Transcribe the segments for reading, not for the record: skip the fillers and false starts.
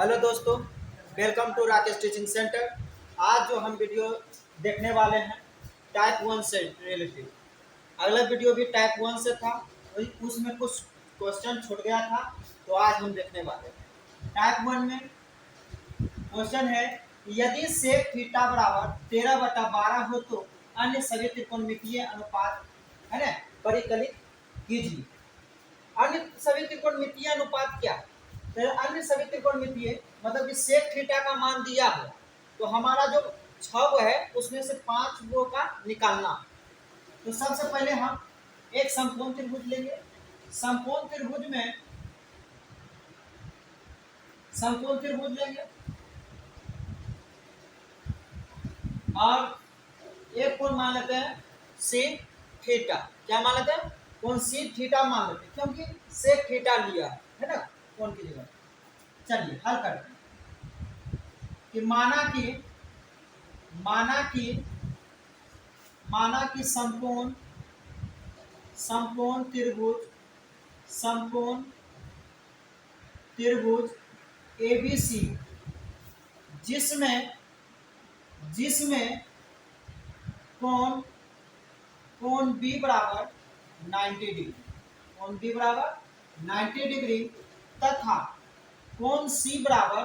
Hello दोस्तों, welcome to Rakesh teaching centre. आज जो हम वीडियो देखने वाले हैं टाइप 1 से रिलेटेड। अगला वीडियो भी टाइप 1 से था, वही उसमें कुछ क्वेश्चन छूट गया था, तो आज हम देखने वाले हैं। टाइप 1 में क्वेश्चन है, यदि सेक थीटा बराबर 13/12 हो तो अन्य सभी त्रिकोणमितीय अनुपात है ना परिकलित कीजिए। अन्य सभी त्रिकोणमितीय अनुपात क्या है? तो अन्य सभी त्रिकोणमितीय मतलब कि सेक थीटा का मान दिया है, तो हमारा जो 6 है उसमें से 5 गो का निकालना। तो सबसे पहले हम एक समकोण त्रिभुज लेंगे। समकोण त्रिभुज में समकोण त्रिभुज लेंगे और एक कोण मान लेते हैं सेक थीटा। क्या मान लेते हैं? कोण सेक थीटा मान लेते हैं, क्योंकि सेक थीटा लिया है ना कोण की जगह। चलिए हल करते हैं कि माना कि समकोण त्रिभुज एबीसी जिसमें कोण बी बराबर 90 डिग्री तथा कोण सी बराबर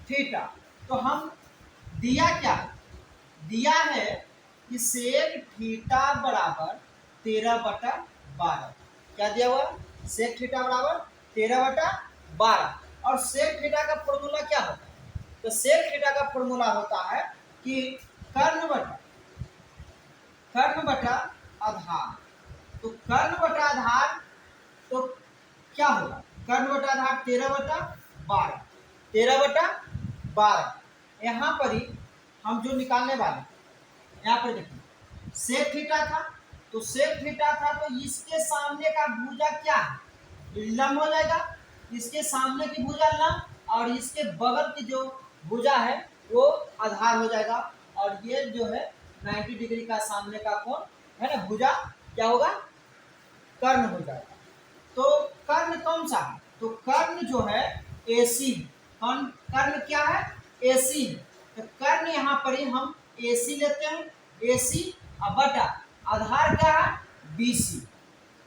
थीटा। तो हम दिया है कि सेक थीटा बराबर 13/12। क्या दिया हुआ? सेक थीटा बराबर 13/12 और सेक थीटा का फॉर्मूला क्या होता है? तो सेक थीटा का फॉर्मूला होता है कि कर्ण बटा आधार। तो कर्ण बटा आधार तो क्या होगा? कर्ण बटा आधार 13/12 यहाँ पर ही हम जो निकालने वाले, यहाँ पर देखिए सेक थीटा था, तो इसके सामने का भुजा क्या है? लंब हो जाएगा। इसके सामने की भुजा लंब और इसके बगल की जो भुजा है वो आधार हो जाएगा। और ये जो है 90 डिग्री का सामने का कोण है ना, भुजा क्या होगा? कर्ण हो जाएगा। तो कर्ण कौन सा है? तो कर्ण जो है AC। कर्ण क्या है? AC। तो कर्ण यहाँ पर ही हम AC लेते हैं, AC और बटा आधार क्या है? BC।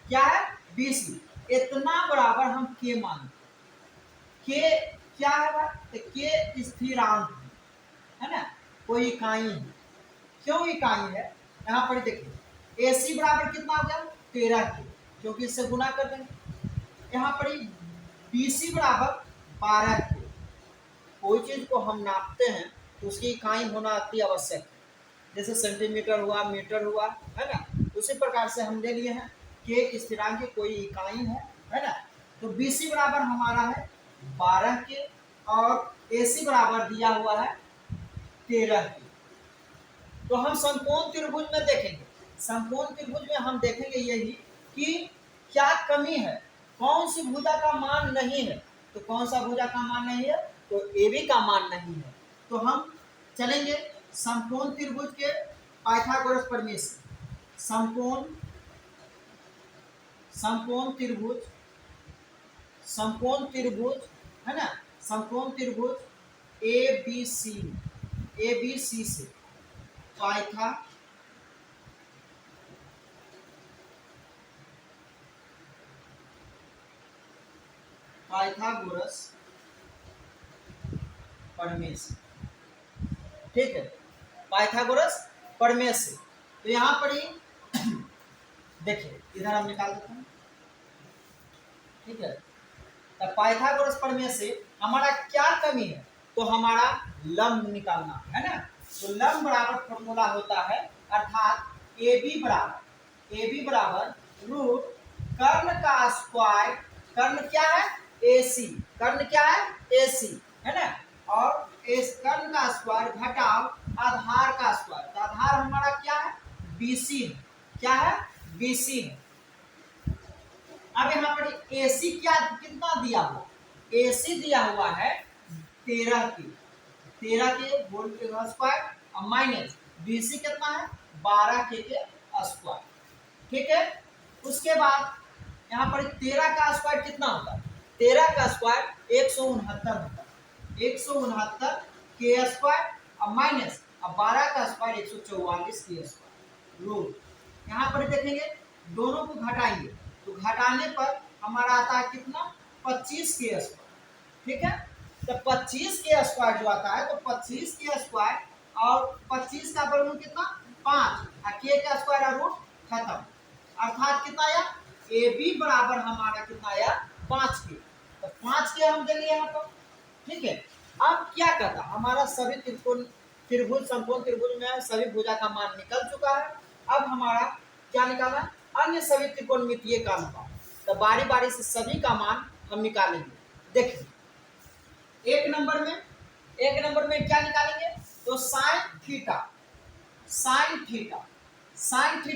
क्या है? BC। इतना बराबर हम K मानते हैं। K क्या है? तो K स्थिरांक है ना, कोई इकाई है। क्यों इकाई है? यहाँ पर देखिए AC बराबर कितना हो गया? 13K, क्योंकि इससे गुना कर देंगे। यहाँ पर BC बराबर 12K। कोई चीज को हम नापते हैं तो उसकी इकाई होना अति आवश्यक है। जैसे सेंटीमीटर हुआ, मीटर हुआ, है ना, उसी प्रकार से हम ले लिए हैं कि स्थिरांक की कोई इकाई है ना। तो BC बराबर हमारा है 12K और AC बराबर दिया हुआ है 13K। तो हम समकोण त्रिभुज में देखेंगे, समकोण त्रिभुज में हम देखेंगे यही कि क्या कमी है, कौन सी भुजा का मान नहीं है। तो कौन सा भुजा का मान नहीं है? तो AB का मान नहीं है। तो हम चलेंगे समकोण त्रिभुज के पाइथागोरस प्रमेय से। समकोण त्रिभुज है ना, समकोण त्रिभुज ABC से पाइथागोरस प्रमेय से, ठीक है, पाइथागोरस प्रमेय से। तो यहाँ पर ही देखिए इधर हम निकाल देते हैं, ठीक है। तो पाइथागोरस प्रमेय से हमारा क्या कमी है? तो हमारा लंब निकालना है ना। तो लंब बराबर फॉर्मूला होता है, अर्थात AB बराबर रूट कर्ण का स्क्वायर। कर्ण क्या है? AC। कर्ण क्या है? AC है ना। और इस कर्ण का स्क्वायर घटाव आधार का स्क्वायर। तो आधार हमारा क्या है? BC। क्या है? BC है। अब यहाँ पर AC क्या कितना दिया हुआ? AC दिया हुआ है 13K होल स्क्वायर और माइनस BC कितना है? 12K के स्क्वायर, ठीक है। उसके बाद यहाँ पर 13 का स्क्वायर कितना होता है? 13 का स्क्वायर 169 होता है, 169 के स्क्वायर और माइनस अब 12 का स्क्वायर 144 के स्क्वायर रूट। यहाँ पर देखेंगे दोनों को घटाएंगे तो घटाने पर हमारा आता है कितना 25 के स्क्वायर, ठीक है। तो 25 के स्क्वायर जो आता है तो 25 के स्क्वायर और 25 का वर्गमूल कितना 5 और के का स्क्वायर और रूट खत्म, अर्थात कितना आया ए बी बराबर हमारा कितना आया 5 के। तो 5 के हम देंगे यहाँ पर, ठीक है। अब क्या करता हमारा सभी त्रिकोण त्रिभुज समकोण त्रिभुज में सभी भुजा का मान निकल चुका है। अब हमारा क्या निकालना अन्य सभी त्रिकोणमितीय का अनुपात, तो बारी बारी से सभी का मान हम निकालेंगे। देखिए एक नंबर में क्या निकालेंगे तो साइन थीटा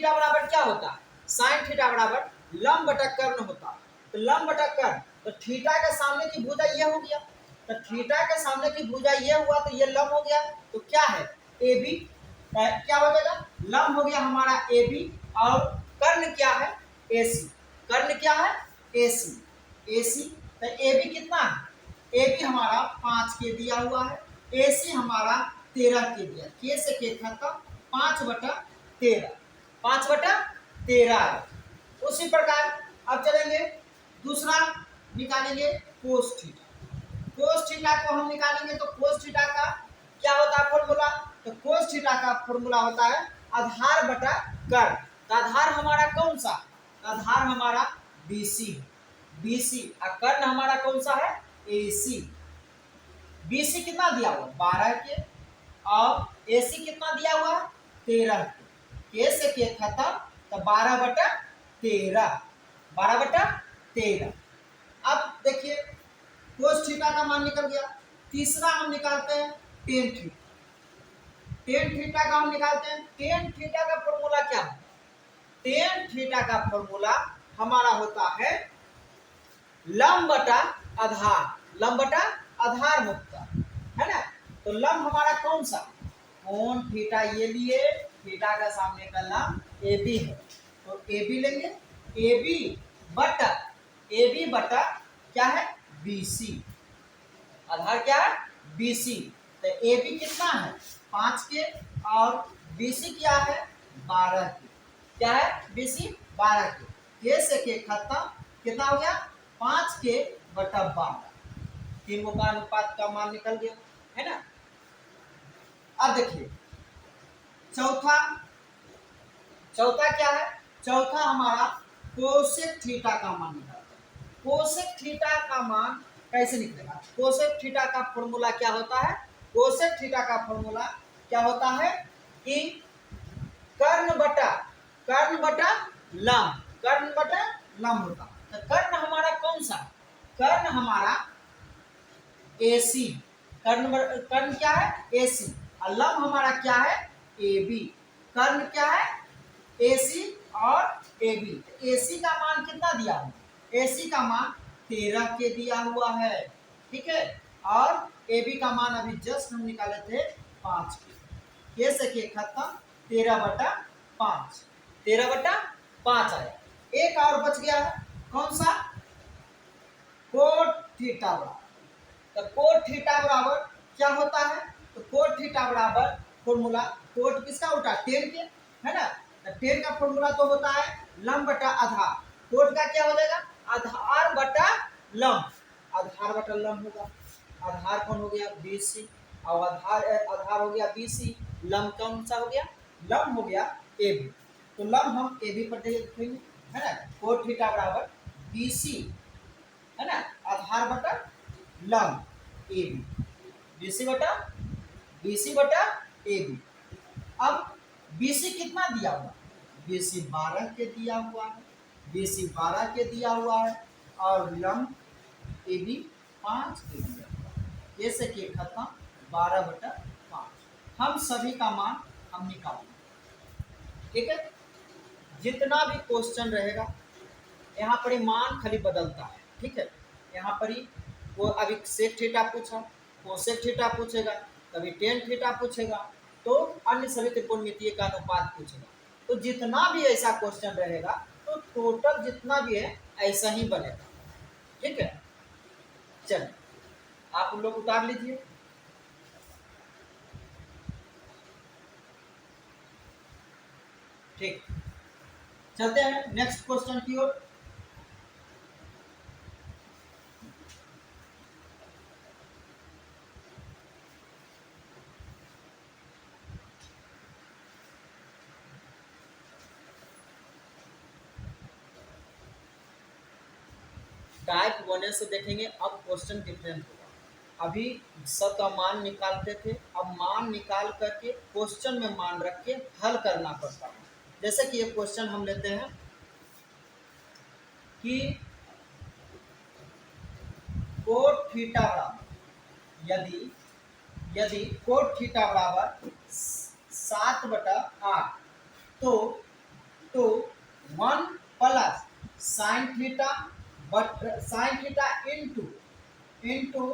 बराबर क्या होता है साइन थीटा बराबर लंब बटा कर्ण होता है। तो लंब बटा कर्ण तो थीटा के सामने की भुजा ये हो गया, तो थीटा के सामने की भुजा ये हुआ तो ये लंब हो गया, तो क्या है ए बी, क्या हो जाएगा लंब हो गया हमारा ए बी और कर्ण क्या है ए सी, कर्ण क्या है ए सी। तो ए बी कितना है ए बी हमारा 5 के दिया हुआ है, ए सी हमारा 13 के दिया, के से के खत्म 5/13 5/13 है। उसी प्रकार अब चलेंगे दूसरा निकालेंगे कोस थीटा को हम निकालेंगे तो कोस थीटा का क्या होता है फॉर्मूला, तो कोस थीटा का फॉर्मूला होता है आधार बटा कर्ण। तो आधार हमारा कौन सा, आधार हमारा BC और कर्ण हमारा कौन सा है AC। BC कितना दिया हुआ 12 के और AC कितना दिया हुआ 13 के से के खत्म तो 12/13 अब देखिए कोस थीटा का मान निकल गया। तीसरा हम निकालते हैं टेन थीटा का हम निकालते हैं। टेन थीटा का फॉर्मूला क्या है, टेन थीटा का फॉर्मूला हमारा होता है लंब बटा आधार मुक्त है ना। तो लंब हमारा कौन सा कोण थीटा ये लिए, थीटा का सामने का लंब ए बी है तो ए बी लेंगे, ए बी बटा क्या है BC, आधार क्या है BC। तो ए बी कितना है 5 के और BC क्या है 12 के, क्या है BC 12 के से के खत्म कितना हो गया 5 के बटा 12, तीनों का अनुपात का मान निकल गया है ना। अब देखिए चौथा क्या है, चौथा हमारा कोसेक थीटा का मान निकालते हैं। कोसेक थीटा का मान कैसे निकलेगा, कोसेक थीटा का फॉर्मूला क्या होता है, कोसेक थीटा का फॉर्मूला क्या होता है कि कर्ण बटा लंब होता है। तो कर्ण हमारा कौन सा, कर्ण हमारा AC, कर्ण क्या है AC और लंब हमारा क्या है AB, कर्ण क्या है AC और AB। AC का मान कितना दिया हुआ, AC का मान 13 के दिया हुआ है, ठीक है। और AB का मान अभी जस्ट हम निकाले थे 5 के से के खत्म 13/5 आया। एक और बच गया है कौन सा कोट थीटा बराबर। तो कोट थीटा बराबर क्या होता है, तो कोट थीटा बराबर फॉर्मूला कोट किसका उल्टा टेन के है ना। तो टेन का फॉर्मूला तो होता है लंब बटा आधार, कोट का क्या हो जाएगा आधार बटा लंब होगा। आधार कौन हो गया BC और आधार हो गया BC, लंब कौन सा हो गया लंब हो गया AB। तो लंब हम AB पर देखेंगे है ना, कोट थीटा बराबर BC है ना आधार बटा लंब AB, BC बटा AB। अब BC कितना दिया हुआ, BC 12 के दिया हुआ है, BC 12 के दिया हुआ है और लंब AB 5 के दिया हुआ है, ये से के खत्म 12/5। हम सभी का मान हम निकालेंगे, ठीक है। जितना भी क्वेश्चन रहेगा यहाँ पर मान खाली बदलता है, ठीक है। यहाँ पर ही वो अभी सेक थीटा पूछा, कोसेक थीटा पूछेगा, कभी टेन थीटा पूछेगा, तो अन्य सभी त्रिकोणमितीय का अनुपात पूछेगा। तो जितना भी ऐसा क्वेश्चन रहेगा तो टोटल जितना भी है ऐसा ही बनेगा, ठीक है। चलिए आप लोग उतार लीजिए। ठीक, चलते हैं नेक्स्ट क्वेश्चन की ओर। टाइप 1 से देखेंगे, अब क्वेश्चन डिफरेंट होगा। अभी सब का मान निकालते थे, अब मान निकाल करके क्वेश्चन में मान रख के हल करना पड़ता है। जैसे कि ये क्वेश्चन हम लेते हैं कि कोट थीटा बराबर, यदि कोट थीटा बराबर 7/8, तो 1 plus sine theta into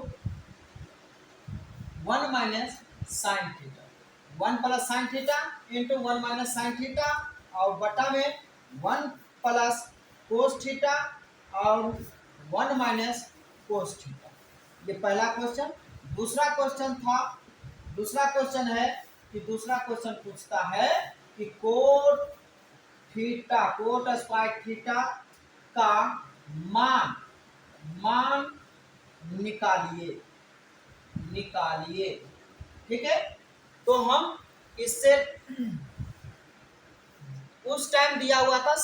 1 minus sine theta, 1 plus sine theta into 1 minus sine theta, और बटा में 1 प्लस कोस थीटा और 1 माइनस कोस थीटा। ये पहला क्वेश्चन। दूसरा क्वेश्चन है कि दूसरा क्वेश्चन पूछता है कि कोट स्क्वायर थीटा का मान निकालिए। ठीक है, तो हम इससे उस टाइम दिया हुआ था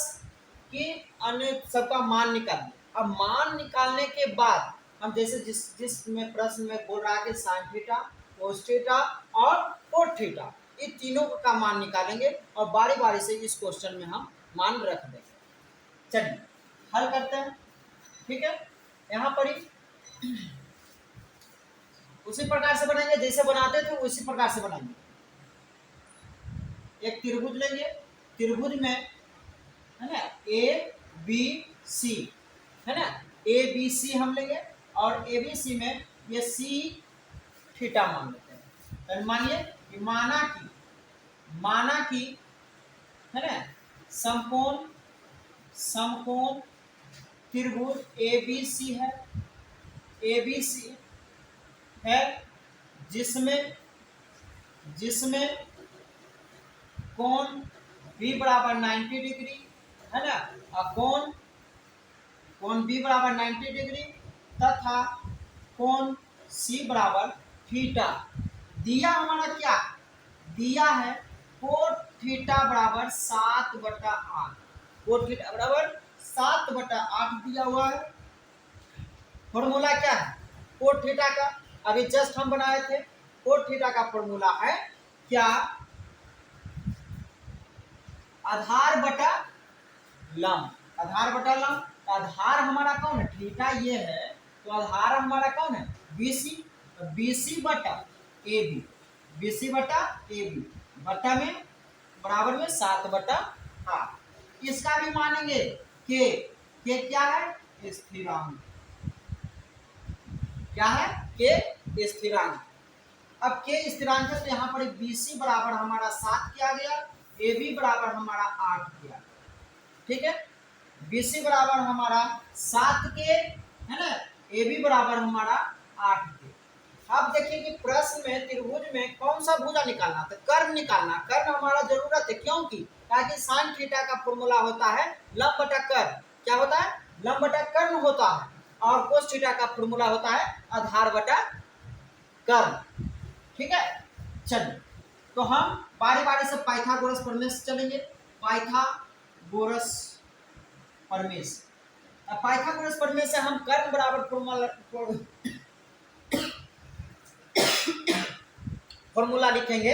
कि अन्य सबका मान निकालिए। अब मान निकालने के बाद हम जैसे जिसमें प्रश्न में बोल रहा है कि साइन थीटा, कोस थीटा और कोट थीटा, इन तीनों का मान निकालेंगे और बारी बारी से इस क्वेश्चन में हम मान रख देंगे। चलिए हल करते हैं। ठीक है, यहाँ पर ही उसी प्रकार से बनाएंगे जैसे बनाते थे, उसी प्रकार से बनाएंगे। एक त्रिभुज लेंगे, त्रिभुज में है ना ए बी सी, है ना ए बी सी हम लेंगे, और ए बी सी में ये सी थीटा मान लेते हैं। तो मानिए कि माना कि है ना समकोण त्रिभुज ए बी सी है, जिसमें कोण बी बराबर 90 डिग्री, है ना, और कोण बी बराबर 90 डिग्री तथा कोण सी बराबर थीटा। दिया हमारा क्या दिया है, कोट थीटा बराबर 7/8, कोट थीटा बराबर 7/8 दिया हुआ है। फॉर्मूला क्या है कोट थीटा का, अभी जस्ट हम बनाए थे। कोट थीटा का फॉर्मूला है क्या, आधार बटा लंब। आधार हमारा कौन है, थीटा ये है, तो आधार हमारा कौन है BC, तो BC बटा AB, BC बटा AB बटा में बराबर में 7/8। इसका भी मानेंगे के क्या है स्थिरांक, क्या है के स्थिरांक। अब के स्थिरांक है तो यहाँ पर BC बराबर हमारा 7 किया गया, AB बराबर हमारा 8 किया। ठीक है, BC बराबर हमारा 7 के, है ना, AB बराबर हमारा 8 के। अब देखिए कि प्रश्न में त्रिभुज में कौन सा भुजा निकालना था, कर्व निकालना। कर्व हमारा जरूरत है, क्योंकि ताकि साइन थीटा का फॉर्मूला होता है लंब बटा कर्व। क्या होता है, लंब बटा कर्व होता है, और कोस थीटा का फॉर्मूला होता है आधार बटा कर्व। ठीक है, चलिए तो हम बारी बारी से पाइथागोरस प्रमेय से चलेंगे। पाइथागोरस प्रमेय से हम कर्व बराबर फॉर्मूला लिखेंगे।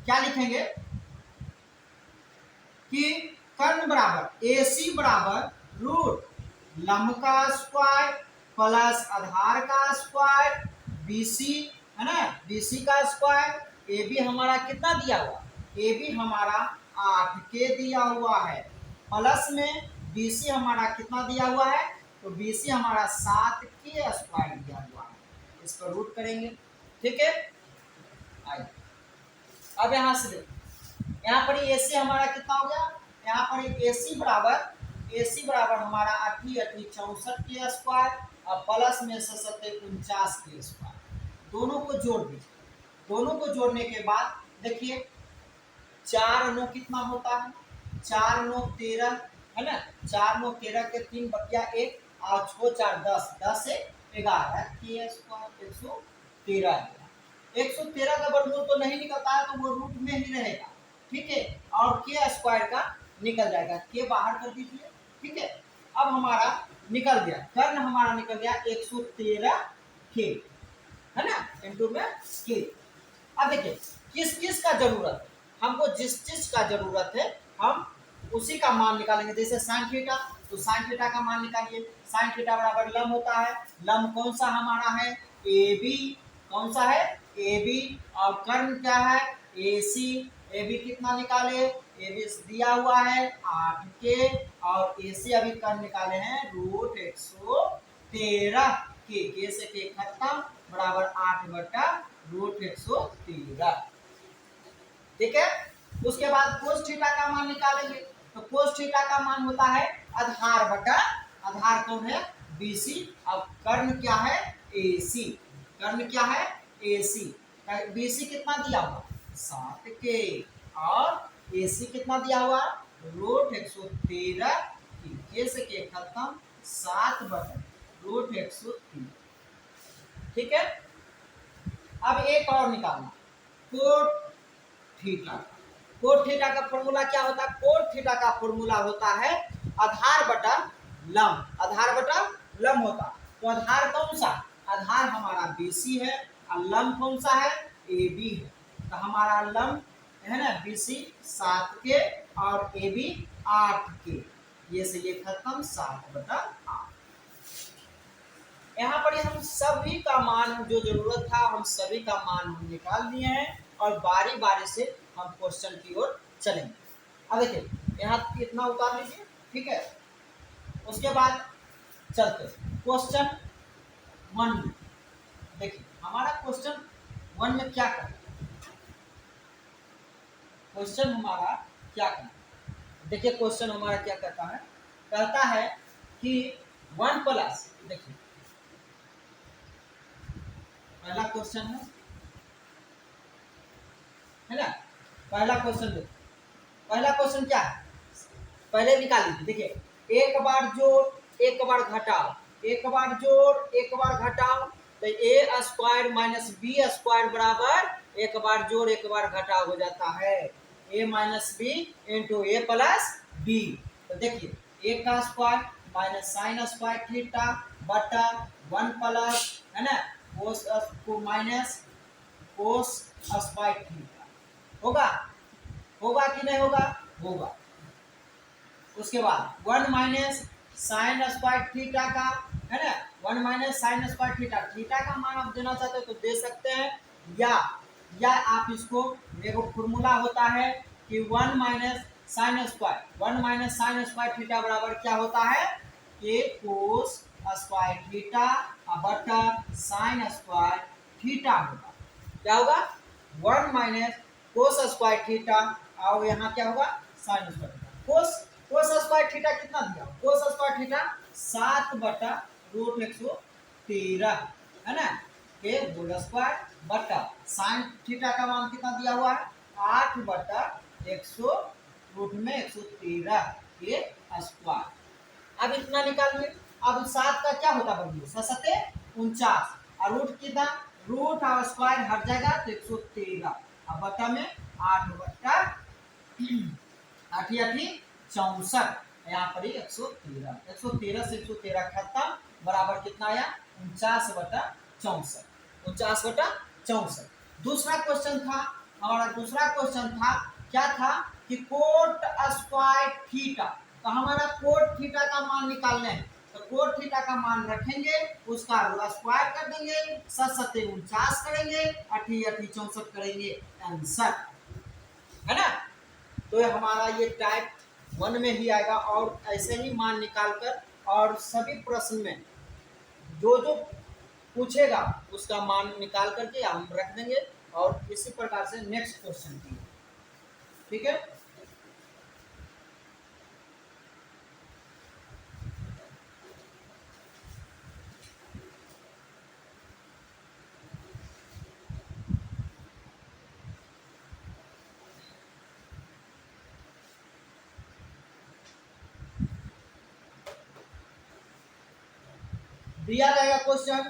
क्या लिखेंगे कि कर्व बराबर AC बराबर रूट लंब का स्क्वायर प्लस आधार का स्क्वायर BC, है ना, BC का स्क्वायर। AB हमारा कितना दिया हुआ, AB हमारा 8 के दिया हुआ है, प्लस में BC हमारा कितना दिया हुआ है, तो BC हमारा 7 के स्क्वायर दिया हुआ है। इस पर रूट करेंगे। ठीक है, आइए अब यहाँ से यहाँ पर AC हमारा कितना हो गया, यहाँ पर AC बराबर हमारा 8 × 8 = 64 के स्क्वायर अब प्लस में 49 के स्क्वायर, दोनों को जोड़ दीजिए। दोनों को जोड़ने के बाद देखिए 4 9 कितना होता है, 4 9 13 है ना, 4 9 13 के 3 बकिया 1 और 6 4 10, 10 से 11 के स्क्वायर 113। 113 का वर्गमूल तो नहीं निकलता है तो वो रूट में ही रहेगा, ठीक है, और के स्क्वायर का निकल जाएगा, के बाहर कर दीजिए, ठीक है। अब हमारा निकल गया, कर्ण हमारा निकल गया 113 के, है ना, इंटू में के। अब देखिए किस किस का जरूरत है, हमको जिस चीज का जरूरत है हम उसी का मान निकालेंगे। जैसे साइन थीटा, तो साइन थीटा का मान निकालिए। साइन थीटा बराबर लम होता है, लम कौन सा हमारा है, ए बी, कौन सा है, ए बी, और कर्ण क्या है, ए सी। ए बी कितना निकाले, ए बी दिया हुआ है 8 के, और ए सी अभी कर्ण निकाले हैं रूट 113 के से के खत्म बराबर 8 बटा रूट 113, ठीक है। उसके बाद कोस थीटा का मान निकालेंगे, तो कोस थीटा का मान होता है आधार बटा, आधार कौन है, BC, अब कर्ण क्या है, AC, कर्ण क्या है, AC। BC कितना दिया हुआ 7 के, और AC कितना दिया हुआ रूट 113 के से के खत्म 7 बटा रूट 113, ठीक है। अब एक और निकालना, कोट थीटा। कोट थीटा का फॉर्मूला क्या होता है, कोट थीटा का फॉर्मूला होता है आधार बटा लम, आधार बटा लम होता। तो आधार कौन सा, आधार हमारा BC है, और लम कौन सा है, AB है। तो हमारा लम है ना BC 7 के और AB 8 के, ये से ये खत्म 7 बटा 8। यहाँ पर हम सभी का मान जो जरूरत था हम सभी का मान हम निकाल दिए हैं, और बारी बारी से हम क्वेश्चन की ओर चलेंगे। अब देखिए यहाँ इतना उतार लीजिए, ठीक है। उसके बाद चलते क्वेश्चन 1 में। देखिए हमारा क्वेश्चन 1 में क्या करना, क्वेश्चन हमारा क्या करना, देखिए क्वेश्चन हमारा क्या कहता है, कहता है कि 1 प्लस, देखिए पहला क्वेश्चन है ना, पहला क्वेश्चन देखो, पहला क्वेश्चन क्या है, पहले निकाल लीजिए। देखिए एक बार जोड़ एक बार घटाओ, एक बार जोड़ एक बार घटाओ, तो ए स्क्वायर माइनस बी स्क्वायर बराबर एक बार जोड़ एक बार घटाओ हो जाता है ए माइनस बी इंटू ए प्लस बी। तो देखिए ए का square minus sine square theta बटा 1 प्लस, है ना, कोस को माइनस कोस स्क्वायर थीटा, होगा, होगा कि नहीं होगा, होगा। उसके बाद 1 माइनस साइन स्क्वायर थीटा का, है ना, 1 minus sine square theta, theta का मान आप देना चाहते हो तो दे सकते हैं, या आप इसको, देखो फॉर्मूला होता है कि 1 minus sine square, 1 minus sine square theta बराबर क्या होता है, के कोस स्क्वायर थीटा बटा साइन स्क्वायर थीटा होगा, क्या होगा 1 माइनस कोस स्क्वायर थीटा, और यहाँ क्या होगा sine square theta. Cos square theta कितना दिया, कोस स्क्वायर थीटा 7 बटा रूट 113, है ना, के होल स्क्वायर बटा साइन थीटा का मान कितना दिया हुआ है 8 बटा 100 रूट में 113 के स्क्वायर। अब इतना निकालिए, अब 7 का क्या होता है, 49, और रूट कितना, रूट और स्क्वायर हर जगह तो 113, अब बटा में 8 बटा 8 64, यहाँ पर ही 113, 113 से 113 खत्म बराबर कितना आया 49 बटा 64, 49 बटा 64। दूसरा क्वेश्चन था हमारा, दूसरा क्वेश्चन था क्या था कि कोट स्क्वायर थीटा, तो हमारा कोट थीटा का मान निकालने हैं, तो कोट थीटा का मान रखेंगे, उसका स्क्वायर कर देंगे, 7 49 करेंगे, 8 64 करेंगे, आंसर, है ना। तो हमारा ये टाइप 1 में ही आएगा, और ऐसे ही मान निकालकर और सभी प्रश्न में जो जो पूछेगा उसका मान निकाल करके हम रख देंगे, और इसी प्रकार से नेक्स्ट क्वेश्चन की, ठीक है। दिया रहेगा क्वेश्चन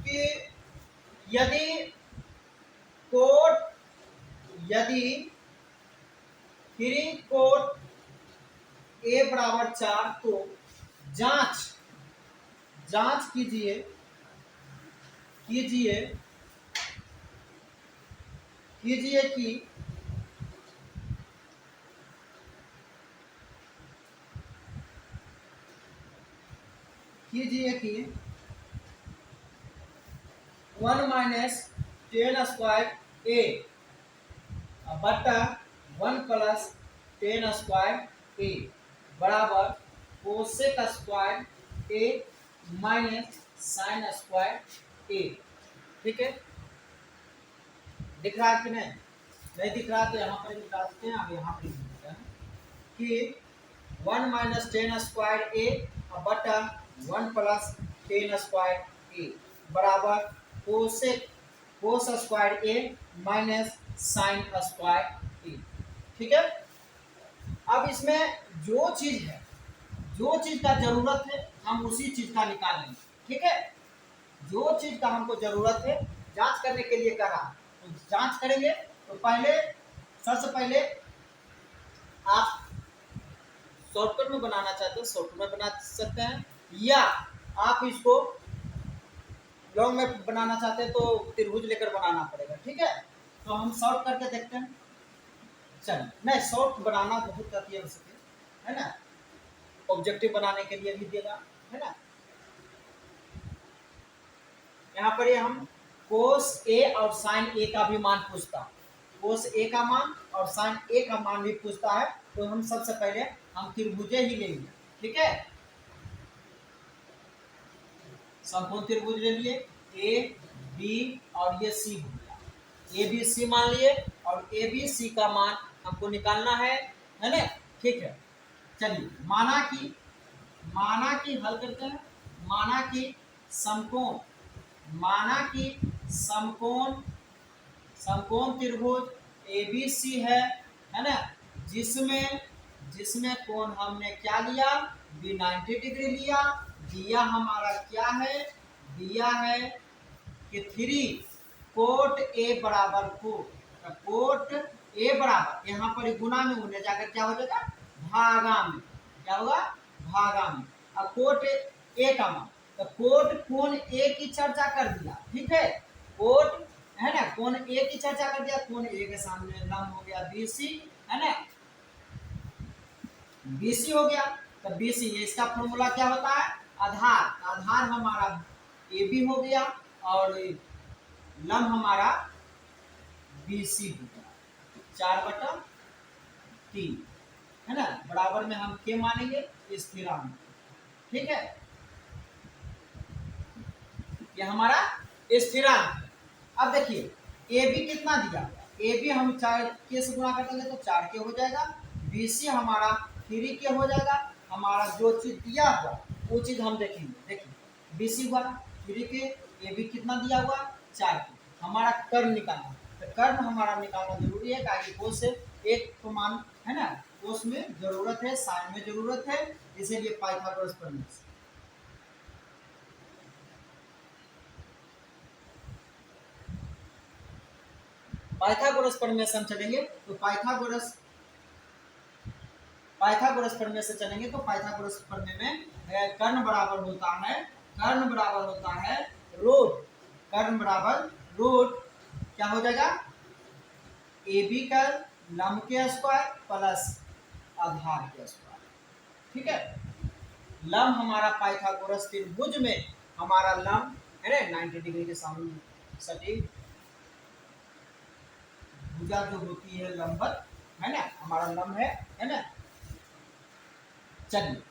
कि यदि कोट यदि 3 कोट ए बराबर 4 तो जांच जांच कीजिए कीजिए कीजिए कि कीजिए कि 1 माइनस 10 स्क्वायर ए बटा 1 प्लस 10 स्क्वायर ए बराबर कोसेक स्क्वायर ए माइनस साइन स्क्वायर ए। ठीक है, दिख रहा है कि नहीं? नहीं दिख रहा तो यहाँ पर निकाल सकते हैं। अब यहाँ पर लिख देते हैं कि 1 माइनस 10 स्क्वायर ए बटा 1 प्लस 10 स्क्वायर ए बराबर कोस स्क्वायर ए माइनस साइन स्क्वायर ए। ठीक है, अब इसमें जो चीज है, जो चीज का जरूरत है हम उसी चीज का निकाल लेंगे। ठीक है, जो चीज का हमको जरूरत है जांच करने के लिए करा तो जांच करेंगे। तो पहले सबसे पहले आप शॉर्टकट में बनाना चाहते हो शॉर्टकट में बना सकते हैं, या आप इसको लॉन्ग में बनाना चाहते हैं तो त्रिभुज लेकर बनाना पड़ेगा। ठीक है, तो हम शॉर्ट करके देखते हैं। चलिए, नहीं शॉर्ट बनाना बहुत अति आवश्यक है ना, ऑब्जेक्टिव बनाने के लिए भी देगा, है ना। यहाँ पर हम कोस ए और साइन ए का भी मान पूछता है, कोस ए का मान और साइन ए का मान भी पूछता है। तो हम सबसे पहले हम त्रिभुजे ही लेंगे। ठीक है, समकोण त्रिभुज ले लिए ए बी और ये सी हो गया, ए बी सी मान लिए और ए बी सी का मान हमको निकालना है ना। ठीक है, चलिए माना कि हल करते हैं। माना कि समकोण त्रिभुज ए बी सी है ना, जिसमें कोण हमने क्या लिया, भी 90 डिग्री लिया। दिया हमारा क्या है, दिया है कि 3 कोट ए बराबर कोट ए बराबर, यहाँ पर गुना में होने जाकर क्या हो जाएगा, भागा में, क्या होगा, भागा में। अब कोट ए का मान, तो कोट कोण ए की चर्चा कर दिया। ठीक है, कोट है ना, कोण ए की चर्चा कर दिया। कोण ए के सामने लंब हो गया बीसी, है ना, बीसी हो गया। तो बीसी इसका फॉर्मूला क्या होता है, आधार हमारा ए बी हो गया और लंब हमारा बीसी हो गया 4/3, है ना, बराबर में हम के मानेंगे, स्थिरांक। ठीक है, ये हमारा स्थिरांक है। अब देखिए ए बी कितना दिया, ए बी हम 4 के से गुणा कर देंगे तो 4 के हो जाएगा, बीसी हमारा 3 के हो जाएगा। हमारा जो चीज दिया हुआ वो चीज हम देखेंगे। देखिए बीसी हुआ 3 के, ए बी कितना दिया हुआ 4 के, हमारा कर्ण निकालना। तो कर्ण हमारा निकालना जरूरी है, ताकि कोस से एक तो मान है ना, कोस में जरूरत है, साइन में जरूरत है, इसीलिए पाइथागोरस प्रमेय से पाइथागोरस प्रमेय से हम चलेंगे। तो पाइथागोरस प्रमेय से चलेंगे तो पाइथागोरस प्रमेय में कर्ण बराबर होता है रोट, कर्ण बराबर रोट क्या हो जाएगा, ए बी का लंब के स्क्वायर प्लस आधार के स्क्वायर। ठीक है, लंब हमारा पाइथागोरस त्रिभुज में हमारा लंब है ना 90 डिग्री के सामने सटीक भुजा जो होती है लंबवत, है ना, हमारा लंब है ना। चलिए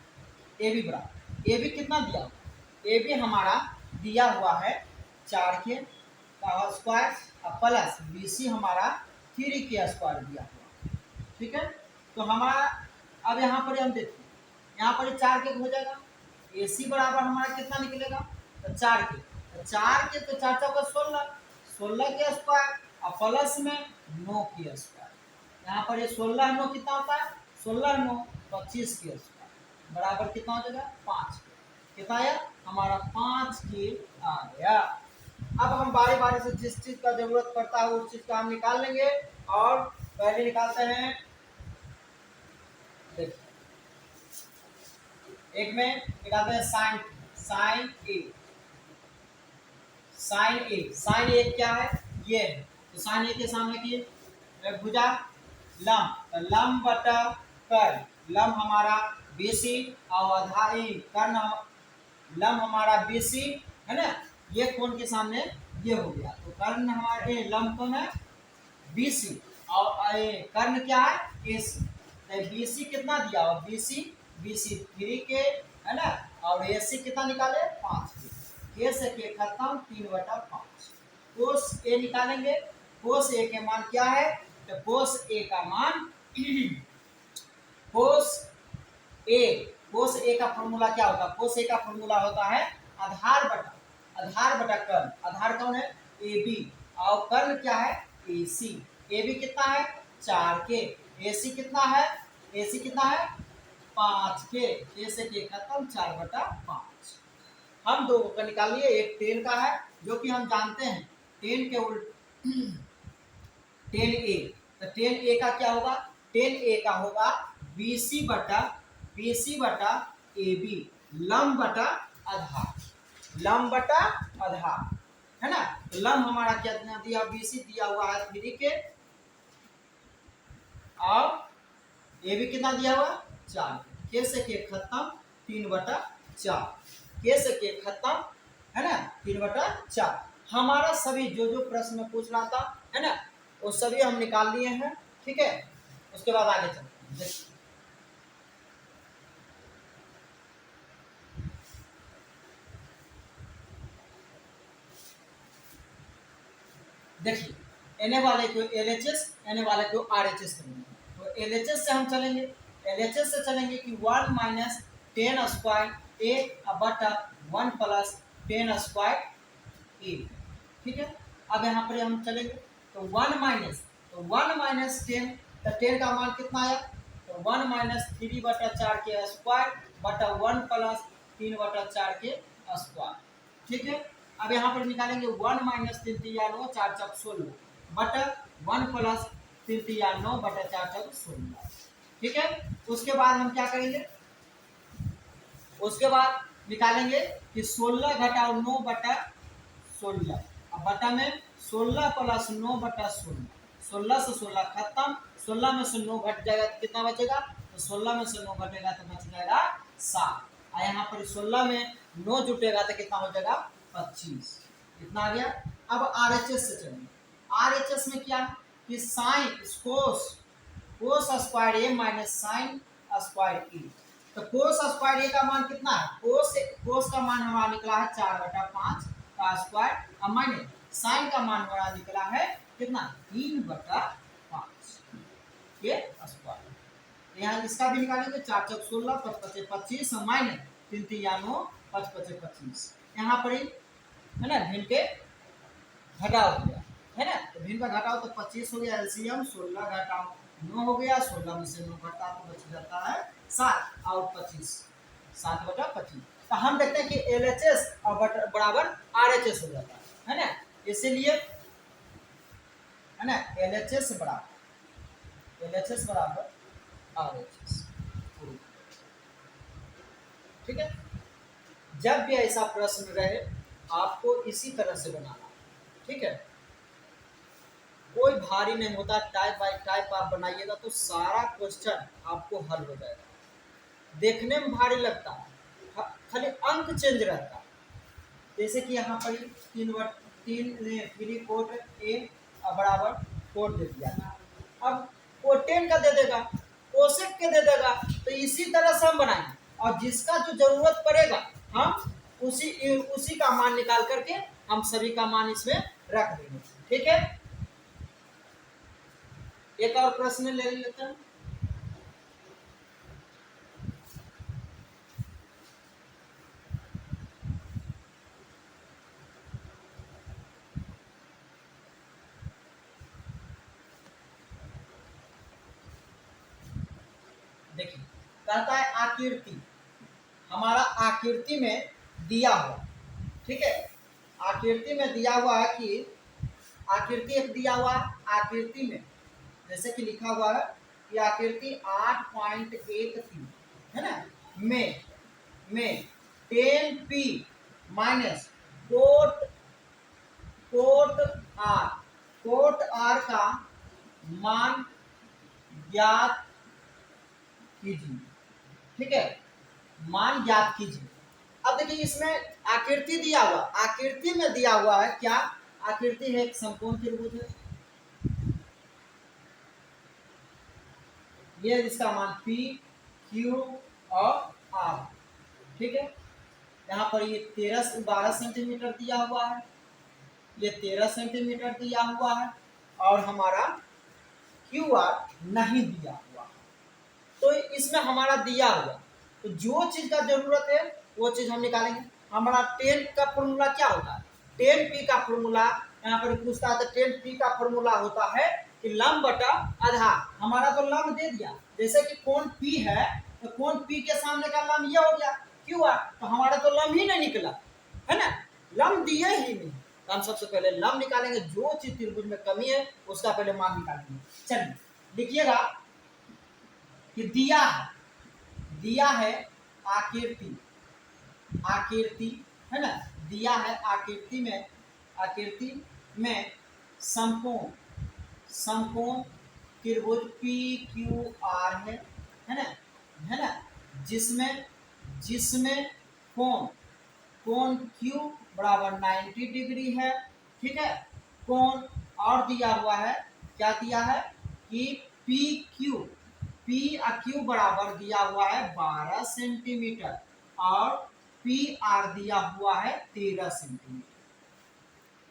ए बी बराबर, ए बी कितना दिया, ए बी हमारा दिया हुआ है 4 के स्क्वायर प्लस बी सी हमारा 3 के स्क्वायर दिया हुआ। ठीक है, तो हमारा अब यहाँ पर हम देखते हैं, यहाँ पर 4 के हो जाएगा, ए सी बराबर हमारा कितना निकलेगा, तो 4 के, तो 4 के तो 4 चौका 16 के स्क्वायर और प्लस में 9 के स्क्वायर। यहाँ पर ये 16 9 कितना होता है, 16 9 25 के स्क्वायर बराबर कितना हो जाएगा 5 के, कितना आया हमारा 5k आ गया। अब हम बारी बारी से जिस चीज का जरूरत पड़ता है उस चीज का हम निकाल लेंगे। और पहले निकालते हैं, देखिए एक में निकालते हैं साइन, साइन ए, साइन ए, साइन ए क्या है, ये है। तो साइन ए के सामने की भुजा लंब, तो लंब बटा कर्ल, लंब हमारा बीसी और आधा ए, कर्ण लंब हमारा बीसी है ना, ये कोण के सामने ये हो गया। तो कर्ण हमारा ए, लंब कौन है बीसी, और ए कर्ण क्या है एसी। तो बीसी कितना दिया और बीसी, बीसी 3k है ना, और एसी कितना निकाले 5k से के खत्म 3/5। कोस ए निकालेंगे, कोस ए के मान क्या है, तो कोस ए का मान कोस ए, कोस ए का फॉर्मूला क्या होता है, कोस ए का फॉर्मूला होता है आधार बटा, आधार बटा कर्ण, आधार कौन है ए बी, और कर्ण क्या है ए सी। ए बी कितना है 4k, ए सी कितना है, ए सी कितना है 5k, ए से के खत्म 4/5। हम दो का निकाल लिए, एक 10 का है जो कि हम जानते हैं 10 के उल्ट 10a, तो 10a का क्या होगा, 10a का होगा BC बटा AB, लंब बटा आधार, लंब बटा आधार है ना। तो लंब हमारा कितना दिया BC दिया हुआ है 3k, और AB कितना दिया हुआ 4, के से के खत्म 3/4, के से के खत्म है ना 3/4। हमारा सभी जो जो प्रश्न में पूछ रहा था है ना, वो सभी हम निकाल लिए हैं, ठीक है। उसके बाद आगे चलते हैं, देखिए एन वाले को LHS, एन वाले को RHS करेंगे। तो LHS से हम चलेंगे, LHS से चलेंगे कि 1 माइनस 10 स्क्वायर ए बटा 1 प्लस 10 स्क्वायर ए, ठीक है। अब यहाँ पर हम चलेंगे तो 1 माइनस, तो 1 माइनस 10, तो 10 का मान कितना आया, तो 1 माइनस 3/4 के स्क्वायर बटा 1 प्लस 3/4 के स्क्वायर, ठीक है। अब यहाँ पर निकालेंगे 1 माइनस 3 3 9 4 4 16 बटा 1 प्लस 3 3 9 बटा 4 4 16, ठीक है। उसके बाद हम क्या करेंगे, उसके बाद निकालेंगे कि 16 घटाओ 9 बटा 16, अब बटा में 16 प्लस 9 बटा 16, 16 से 16 खत्म, 16 में से 9 घट जाएगा तो कितना बचेगा, तो 16 में से 9 घटेगा तो बच जाएगा 7, और यहाँ पर 16 में 9 जुटेगा तो कितना हो जाएगा 25, इतना आ गया। अब RHS से चलेंगे, RHS में क्या कि साइन कोस, कोस स्क्वायर ए माइनस साइन स्क्वायर ए, तो कोस स्क्वायर ए का मान कितना है, कोस का मान हमारा निकला है 4/5 का स्क्वायर, और माइनस साइन का मान हमारा निकला है कितना 3/5 के स्क्वायर। यहाँ इसका भी निकालेंगे, 4 4 16 5 5 25 माइनस 3 3 9 5 5 25, यहाँ पर ही है ना भिन्न के घटाव हो गया है ना, तो भिन्न का घटाव तो 25 हो गया, LCM 16 घटाव 9 हो गया, 16 में से 9 घटा तो बच जाता है 7 और 25, 7/25। तो हम देखते हैं कि LHS और बराबर RHS हो जाता है ना, इसीलिए है ना LHS बराबर RHS, ठीक है। जब भी ऐसा प्रश्न रहे आपको इसी तरह से बनाना, ठीक है। कोई भारी नहीं होता, टाइप बाय टाइप आप बनाइएगा तो सारा क्वेश्चन आपको हल हो जाएगा। देखने में भारी लगता है, खाली अंक चेंज रहता है, जैसे कि यहाँ पर 3 कोट ए बराबर कोट दे दिया, अब कोटेन का दे देगा, कोसेक के दे देगा, तो इसी तरह से हम बनाएंगे, और जिसका जो जरूरत पड़ेगा हम उसी का मान निकाल करके हम सभी का मान इसमें रख देंगे, ठीक है। एक और प्रश्न ले लेते हैं, देखिए कहता है आकृति, हमारा आकृति में दिया हुआ, ठीक है। आकृति में दिया हुआ है कि आकृति एक दिया हुआ है, आकृति में जैसे कि लिखा हुआ है कि आकृति 8.13 है ना, में 10p माइनस कोट आर का मान ज्ञात कीजिए, ठीक है, मान ज्ञात कीजिए। अब देखिए इसमें आकृति दिया हुआ, आकृति में दिया हुआ है क्या, आकृति है एक समकोण त्रिभुज है, ये इसका मान P, Q और R, ठीक है। यहाँ पर ये 12 सेंटीमीटर दिया हुआ है, ये 13 सेंटीमीटर दिया हुआ है, और हमारा QR नहीं दिया हुआ है। तो इसमें हमारा दिया हुआ, तो जो चीज का जरूरत है वो चीज हम निकालेंगे। हमारा 10 का फॉर्मूला क्या होता है, 10p का फॉर्मूला यहाँ पर पूछता है, तो 10p का फॉर्मूला होता है कि लंब बटा आधार। हमारा तो लंब दे दिया, जैसे कि कोण P है तो कोण P के सामने का लंब ये हो गया QR, तो हमारा तो लंब ही नहीं निकला है ना, लंब दिए ही नहीं। तो हम सबसे पहले लंब निकालेंगे, जो चीज त्रिभुज में कमी है उसका पहले मान निकालेंगे। चलिए लिखिएगा कि दिया है आकृति, आकृति है ना, दिया है आकृति में समकोण त्रिभुज PQR है ना, जिसमें कोण Q बराबर 90 डिग्री है, ठीक है। कोण और दिया हुआ है, क्या दिया है कि P और Q बराबर दिया हुआ है 12 सेंटीमीटर और PR दिया हुआ है 13 सेंटीमीटर,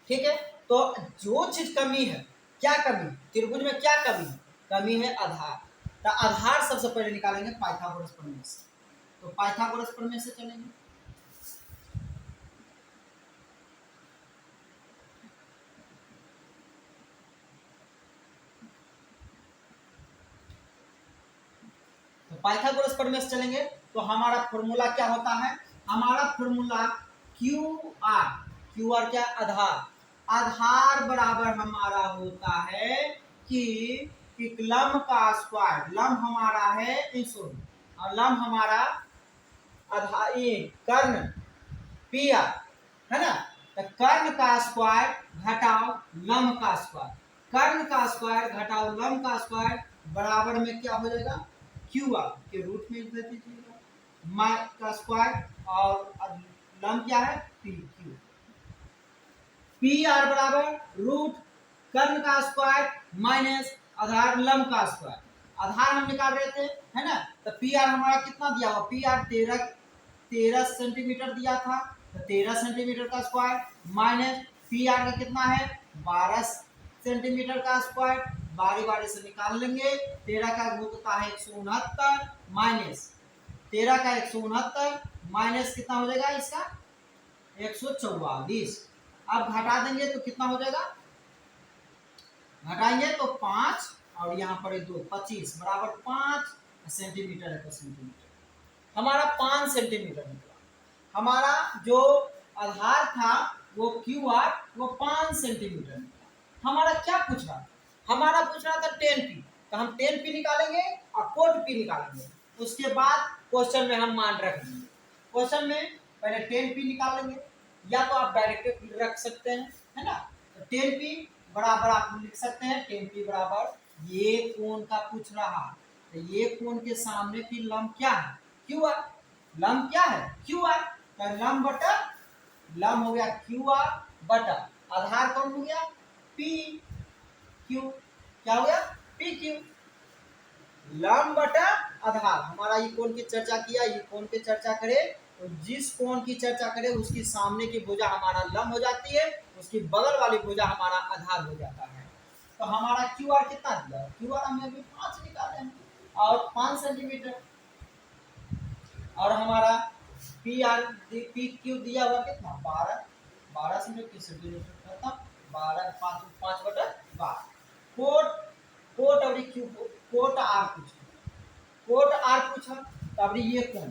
ठीक है। तो जो चीज कमी है, क्या कमी त्रिभुज में, क्या कमी है, कमी है आधार। तो आधार सबसे पहले निकालेंगे पाइथागोरस प्रमेय से, तो पाइथागोरस प्रमेय से चलेंगे। तो पाइथागोरस प्रमेय से चलेंगे तो हमारा फॉर्मूला क्या होता है, हमारा फॉर्मूला QR क्या, आधार बराबर हमारा होता है कि लंब का स्क्वायर, लंब हमारा है और लंब हमारा आधार कर्ण PR है ना, तो कर्ण का स्क्वायर घटाओ लंब का स्क्वायर, कर्ण का स्क्वायर घटाओ लंब का स्क्वायर बराबर में क्या हो जाएगा, QR के रूट में दे दीजिएगा का स्क्वायर, और लंब क्या है PQ, PR बराबर रूट कर्ण का स्क्वायर माइनस आधार लंब का स्क्वायर, आधार हम निकाल रहे थे है ना। तो PR हमारा कितना दिया हुआ, PR 13 सेंटीमीटर दिया था, तो 13 सेंटीमीटर का स्क्वायर माइनस PR का कितना है 12 सेंटीमीटर का स्क्वायर, बारी से निकाल लेंगे। 13 का होता है 169 माइनस 13 का 169 माइनस कितना हो जाएगा इसका 144। अब घटा देंगे तो कितना हो जाएगा, घटाएंगे तो 5 और यहाँ पर 2 25 बराबर 5 सेंटीमीटर है, सेंटीमीटर हमारा 5 सेंटीमीटर निकला। हमारा जो आधार था वो QR वो 5 सेंटीमीटर निकला। हमारा क्या पूछ रहा था, हमारा पूछ रहा था 10p, तो हम 10p निकालेंगे और कोट p निकालेंगे, उसके बाद क्वेश्चन में हम मान रख देंगे। क्वेश्चन में पहले 10p निकाल लेंगे, या तो आप डायरेक्ट रख सकते हैं है ना। तो 10p बराबर आप लिख सकते हैं 10p बराबर ये कोण का पूछ रहा है, तो ये कोण के सामने की लंब क्या है QR, लंब क्या है QR, तो लंब बटा लंब हो गया QR बटा आधार कौन हो गया PQ, क्या हो गया PQ, लंब बटा आधार। हमारा ये कोण की चर्चा किया, ये कोण की चर्चा करे तो जिस कोण की चर्चा करे उसकी सामने की भुजा हमारा लंब हो जाती है, उसकी बगल वाली भुजा हमारा आधार हो जाता है। तो हमारा QR कितना दिया, QR हमें अभी 5 निकाले हैं और 5 सेंटीमीटर, और हमारा PQ दिया हुआ कितना 12 सेंटीमीटर खत्म, 12 5 बटा 12। कोट और कोट R पूछा, तो अब ये कोण,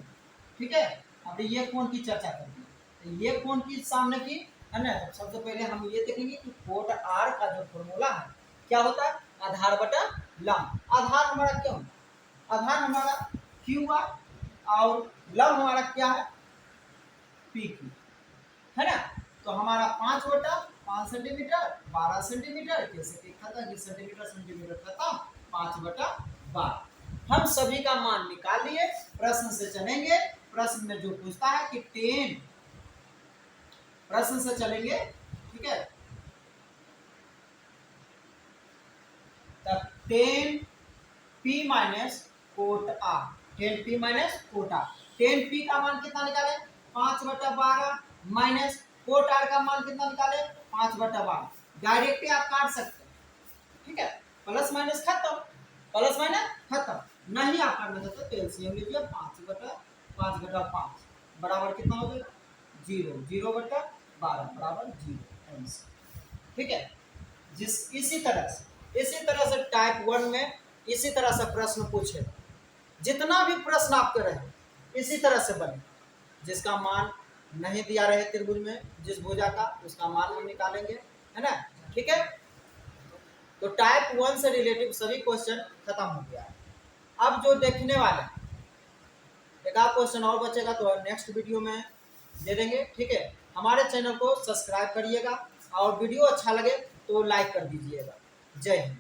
ठीक है, अब ये कोण की चर्चा करनी है। ये कोण की सामने की है ना। सबसे पहले हम ये देखेंगे कि कोट आर का जो फॉर्मूला है क्या होता है, आधार बटा लंब। आधार हमारा क्यों, आधार हमारा क्यू आर और लंब हमारा क्या है, पी क्यू, है ना। तो हमारा 5/5 सेंटीमीटर 12 सेंटीमीटर, कैसे कि खत्म कि सेंटीमीटर सेंटीमीटर खत्म, 5/12 हम सभी का मान निकाल लिए। प्रश्न से चलेंगे, प्रश्न में जो पूछता है कि 10, प्रश्न से चलेंगे, ठीक है। तब 10p minus quote R, 10p minus quote R, 10p का मान कितना निकाले 5/12 माइनस कोट आर का मान कितना निकाले 5/12। डायरेक्ट ही आप काट सकते हैं, ठीक है। प्लस माइनस खत्म, प्लस माइनस खत्म, नहीं आप करना चाहते तो एलसीएम लीजिए, 5/5 बराबर कितना हो जाएगा 0, 0/12 बराबर 0, ठीक है। इसी तरह से टाइप 1 में इसी तरह से प्रश्न पूछे, जितना भी प्रश्न आपके रहे इसी तरह से बने। जिसका मान नहीं दिया रहे त्रिभुज में जिस भुजा का, उसका मान हम निकालेंगे, है ना, ठीक है। तो टाइप 1 से रिलेटिव सभी क्वेश्चन खत्म हो गया है। अब जो देखने वाले एक आध क्वेश्चन और बचेगा तो नेक्स्ट वीडियो में दे देंगे, ठीक है। हमारे चैनल को सब्सक्राइब करिएगा और वीडियो अच्छा लगे तो लाइक कर दीजिएगा। जय हिंद।